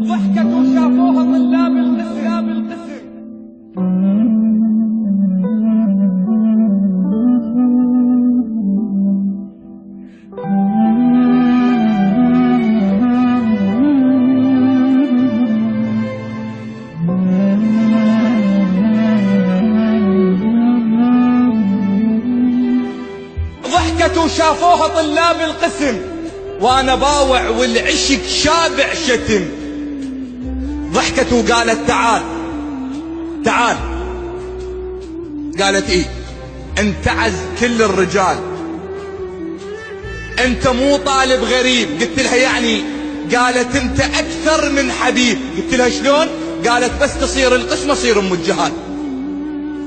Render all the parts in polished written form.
ضحكت وشافوها طلاب القسم. ضحكت وشافوها طلاب القسم وانا باوع والعشق شابع شتم. ضحكت وقالت تعال قالت ايه انت عز كل الرجال، انت مو طالب غريب. قلت لها يعني؟ قالت انت اكثر من حبيب. قلت لها شلون؟ قالت بس تصير القسمة اصير ام الجهاد.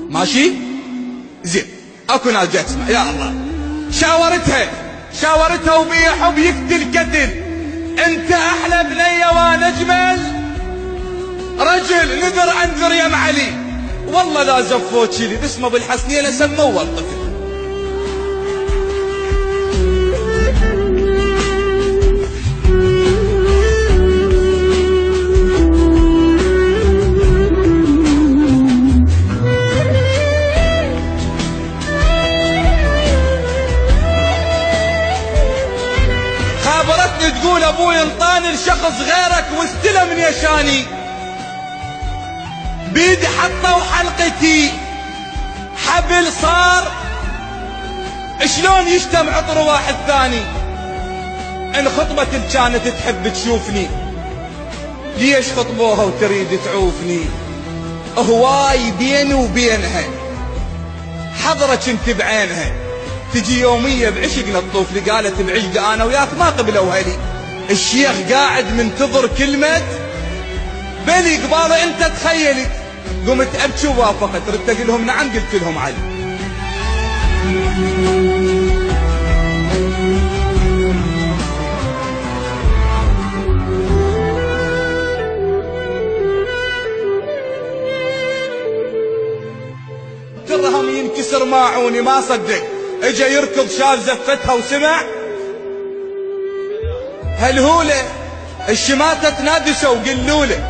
ماشي زين اكو ناس جاي تسمع. يا الله شاورتها وبي حب يقتل قتل. انت احلى بنية وانا اجمل رجل. نذر انذر يا معلي والله لا زفوت شيلي باسمه بالحسنية لسموه الطفل. خابرتني تقول ابوي انطاني لشخص غيرك واستلم من يشاني. بيدي حطوا حلقتي حبل صار شلون يشتم عطر واحد ثاني. ان خطبت كانت تحب تشوفني ليش خطبوها وتريد تعوفني. هواي بيني وبينها حضرة كنت بعينها. تجي يومية بعشقنا تطوف لي. قالت بعشق انا وياك ما قبلوا هلي. الشيخ قاعد منتظر كلمة بلي قباله انت تخيلي. قمت ابكي ووافقت. ردت اقول لهم نعم قلت لهم علي. درهم ينكسر ماعوني ما صدق. اجا يركض شاف زفتها وسمع هالهولة الشماتة تنادسوا وقلوله.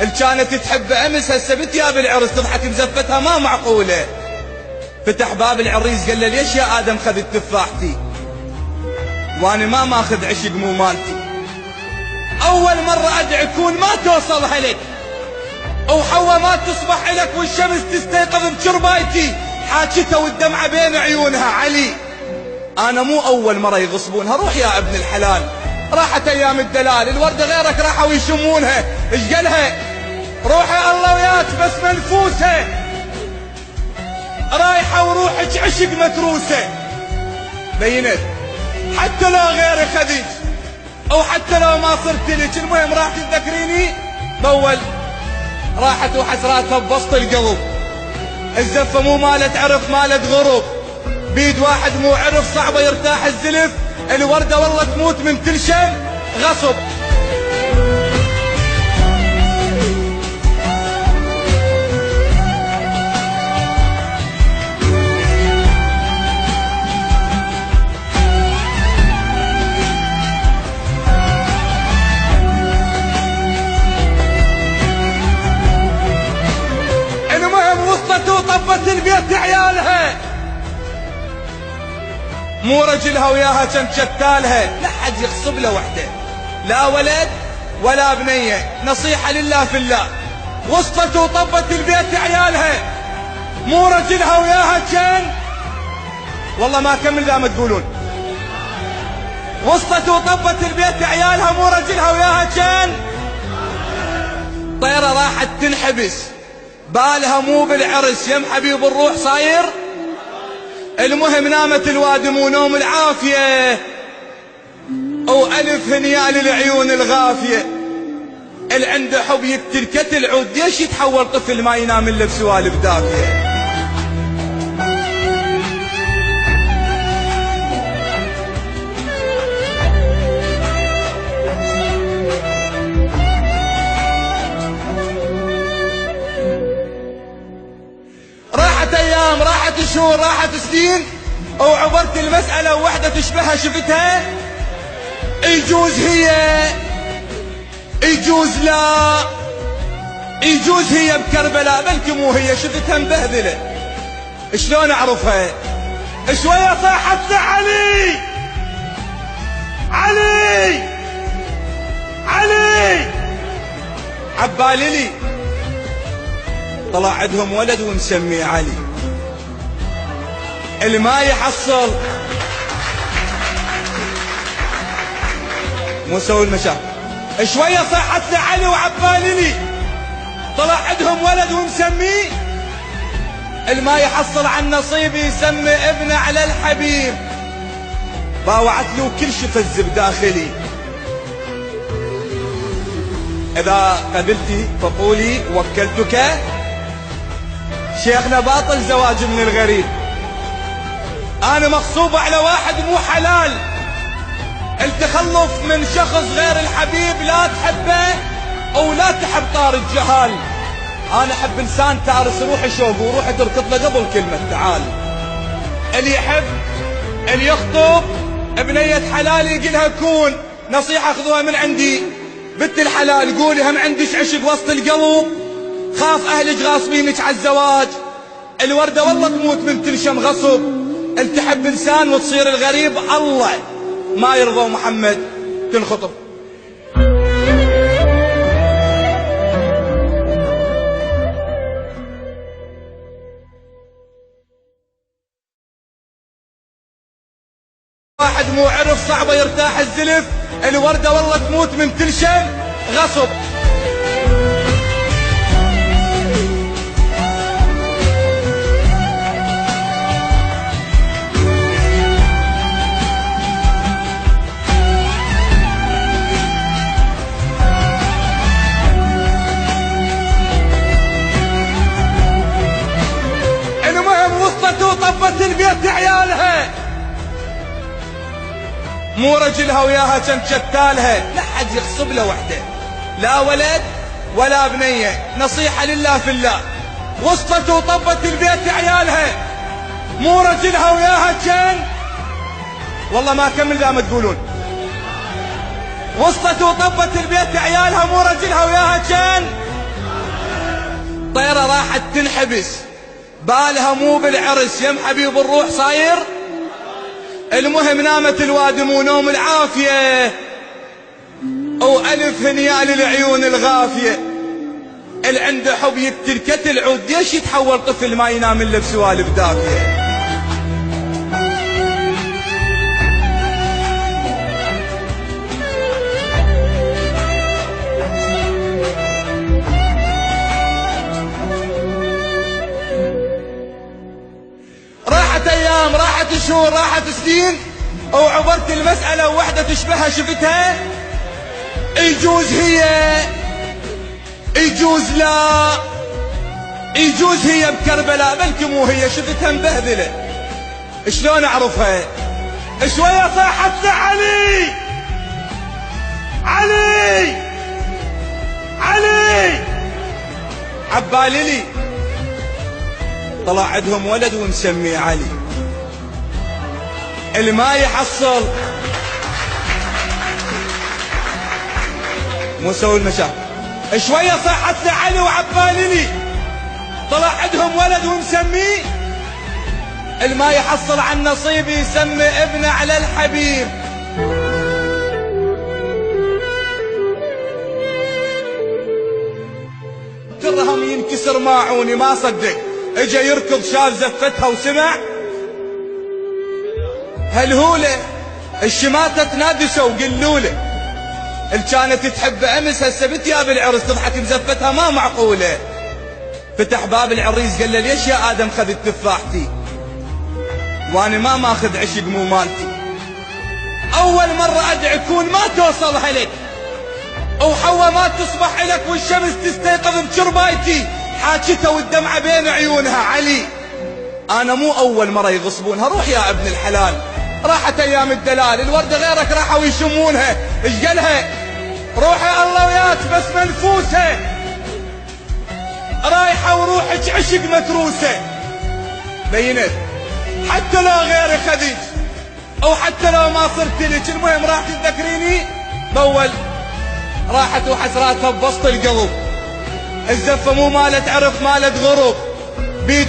اللي كانت تحب امس هسه بتياب العرس تضحك بزفتها ما معقولة. فتح باب العريس قال له ليش يا ادم خذت تفاحتي وانا ما ماخذ عشق مو مالتي. اول مرة ادعي كون ما توصلها لك وحوا ما تصبح لك والشمس تستيقظ بشربايتي. حاجتها والدمعة بين عيونها علي. انا مو اول مرة يغصبونها. روح يا ابن الحلال راحت ايام الدلال. الوردة غيرك راحوا يشمونها. ايش قالها؟ روحي الله وياك بس منفوسة رايحة وروحك عشق متروسة. بينت حتى لو غيري خديج او حتى لو ما صرت لك. المهم راح تذكريني بول. راحت وحسراتها ببسط القلب. الزفة مو مالت عرف مالت غرب. بيد واحد مو عرف صعبة يرتاح الزلف. الوردة والله تموت من تلشم غصب. المهم وصلت وطبت البيت عيالها. مو رجلها وياها كان شتالها. لا حد يغصب له وحده لا ولد ولا بنية. نصيحة لله في الله. وصلت وطبت البيت عيالها. مو رجلها وياها كان والله ما كمل لا ما تقولون. وصلت وطبت البيت عيالها. مو رجلها وياها كان طيرة راحت تنحبس. بالها مو بالعرس يم حبيب الروح صاير. المهم نامت الوادم ونوم العافية وألف هنيال العيون الغافية. اللي عنده حب يقتل كتل عود. ليش يتحول طفل ما ينام الا بسوالف دافية. راحت ايام راحت شهور راحت سنين وعبرت المسألة ووحدة تشبهها شفتها. يجوز هي، يجوز لا، يجوز هي بكربلاء، بلكي مو هي، شفتها مبهذله. شلون اعرفها؟ شويه صاحت لي علي علي علي، عبالي لي طلع عندهم ولد ومسميه علي. اللي ما يحصل مو سوي المشاكل. شويه صاحت لي علي وعبالي لي طلع عندهم ولد ومسميه. اللي ما يحصل عن نصيبي يسمي ابنه على الحبيب. باوعت له كل شي فز بداخلي. اذا قبلتي فقولي وكلتك. شيخنا باطل زواج من الغريب. انا مغصوبة على واحد مو حلال. التخلف من شخص غير الحبيب لا تحبه او لا تحب طار الجهال. انا احب انسان تارس روحي شوق وروحي تركض له قبل كلمة تعال. اللي يحب اللي يخطب بنية حلال يقلها كون. نصيحة خذوها من عندي بنت الحلال، قولي هم عندش عشق وسط القلب، خاف اهلك غاصبينك على الزواج. الوردة والله تموت من تنشم غصب. التحب انسان وتصير الغريب الله ما يرضى محمد تنخطب. واحد مو عرف صعبة يرتاح الزلف. الوردة والله تموت من تنشم غصب. المهم وصلت وطفت البيت عيالها، مو رجلها وياها كان شتالها. لا حد يغصب له وحده، لا ولد ولا بنيه. نصيحة لله في الله. وصلت وطبت البيت عيالها، مو رجلها وياها كان. والله ما كمل لا ما تقولون. وصلت وطبت البيت عيالها، مو رجلها وياها كان. طيرة راحت تنحبس، بالها مو بالعرس يم حبيب الروح صاير. المهم نامت الوادم ونوم العافية، وألف هنيا للعيون الغافية. اللي عنده حب يقتل كتل عود، ليش يتحول طفل ما ينام الا بسوالف دافية. راحت ايام، راحت شهور، راحت سنين، وعبرت المسألة ووحدة تشبهها شفتها. يجوز هي، يجوز لا، يجوز هي بكربلاء، بلكي مو هي، شفتها مبهذلة. شلون اعرفها؟ شوية صاحت لي علي علي علي، عبالي لي طلع عندهم ولد ومسميه علي. اللي ما يحصل مو سوي المشاكل. شوية صاحت لي علي وعبالي لي طلع عندهم ولد ومسميه. اللي ما يحصل عن نصيبي يسمي ابنه على الحبيب. درهم ينكسر ماعوني ما صدق، اجا يركض شاف زفتها وسمع هالهولة. الشماتة تنادسوا وقلوله. اللي كانت تحب امس هسه بتياب العرس تضحك بزفتها ما معقولة. فتح باب العريس قال له ليش يا ادم خذت تفاحتي وانا ما ماخذ عشق مو مالتي. اول مرة ادعي كون ما توصلها لك، وحوا ما تصبح لك والشمس تستيقظ بشربايتي. حاجتها والدمعة بين عيونها علي. انا مو اول مرة يغصبونها. روح يا ابن الحلال. راحت ايام الدلال، الوردة غيرك راحوا يشمونها. ايش قالها؟ روحي الله وياك بس منفوسة، رايحة وروحك عشق متروسة. بينت حتى لو غيري خديج او حتى لو ما صرت لك المهم راح تتذكريني بول راحت وحسراتها بوسط القلب. الزفة مو مالت عرف مالت غروب بيد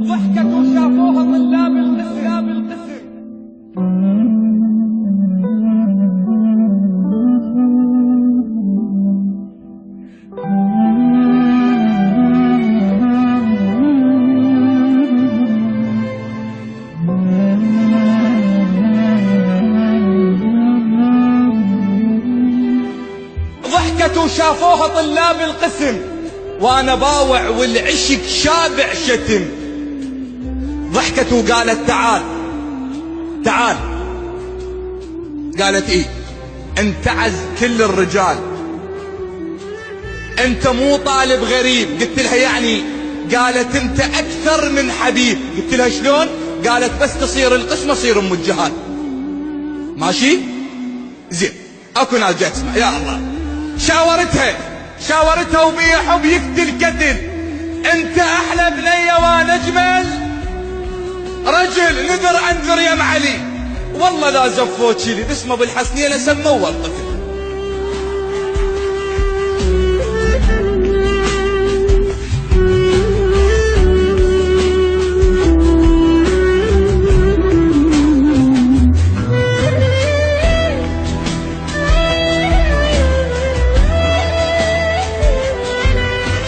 ضحكت وشافوها طلاب القسم. ضحكت وشافوها طلاب القسم وانا باوع والعشق شابع شتم. ضحكت وقالت تعال تعال. قالت ايه انتعز كل الرجال انت مو طالب غريب. قلت لها يعني؟ قالت انت اكثر من حبيب. قلت لها شلون؟ قالت بس تصير القسمة اصير ام الجهال. ماشي زين اكو ناس جاي تسمع يا الله. شاورتها وبيا حب يقتل قتل. انت احلى بنية وانا اجمل رجل. نذر انذر يا معلي والله لا زفوت لي باسمه بالحسنية سموه الطفل.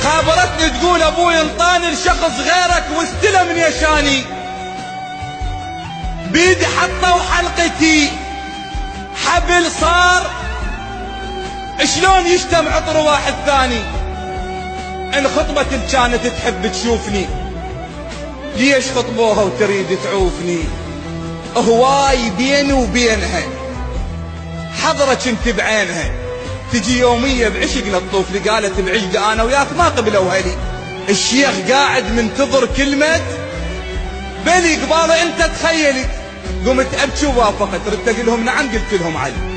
خابرتني تقول ابوي انطاني لشخص غيرك واستلم يشاني. بيدي حطه وحلقتي حبل صار شلون يشتم عطر واحد ثاني. ان خطبت كانت تحب تشوفني ليش خطبوها وتريد تعوفني. هواي بيني وبينها حضرك انت بعينها. تجي يومية بعشقنا تطوف لي. قالت بعشق انا وياك ما قبلوها لي. الشيخ قاعد منتظر كلمة بلي قباله انت تخيلي. قمت ابكي ووافقت. ردت اقول لهم نعم قلت لهم علي.